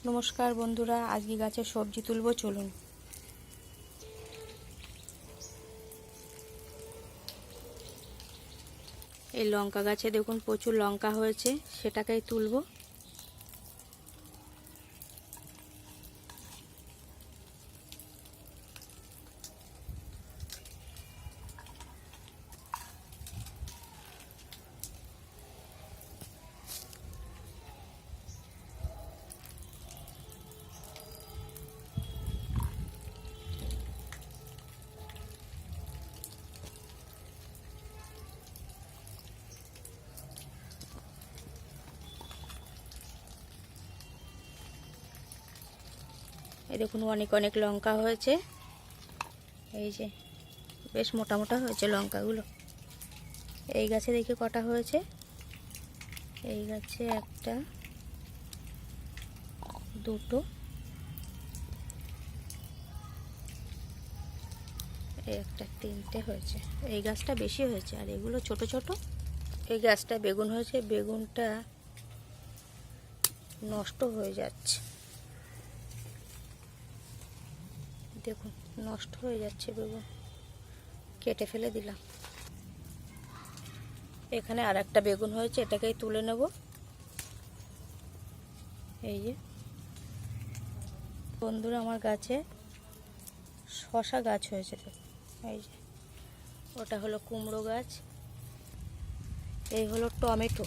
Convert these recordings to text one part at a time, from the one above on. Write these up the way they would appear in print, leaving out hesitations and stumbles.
নমস্কার বন্ধুরা, আজকে গাছের সবজি তুলবো, চলুন। এই লঙ্কা গাছে দেখুন প্রচুর লঙ্কা হয়েছে, সেটাকেই তুলবো। এই দেখুন অনেক অনেক লঙ্কা হয়েছে, এই যে বেশ মোটা মোটা হয়েছে লঙ্কাগুলো। এই গাছে দেখে কটা হয়েছে, এই গাছে একটা, দুটো, একটা, তিনটে হয়েছে। এই গাছটা বেশি হয়েছে আর এগুলো ছোট ছোট। এই গাছটা বেগুন হয়েছে, বেগুনটা নষ্ট হয়ে যাচ্ছে, দেখুন নষ্ট হয়ে যাচ্ছে বেগুন, কেটে ফেলে দিলাম। এখানে আর একটা বেগুন হয়েছে, এটাকেই তুলে নেব। এই যে বন্ধুরা, আমার গাছে শশা গাছ হয়েছে, এই যে ওটা হলো কুমড়ো গাছ, এই হলো টমেটো,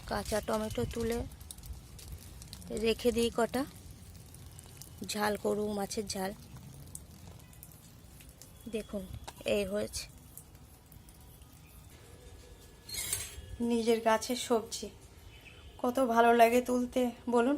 কাঁচা টমেটো তুলে রেখে দিই কটা, ঝাল করু, মাছের ঝাল। দেখুন এই হয়েছে নিজের গাছের সবজি, কত ভালো লাগে তুলতে বলুন।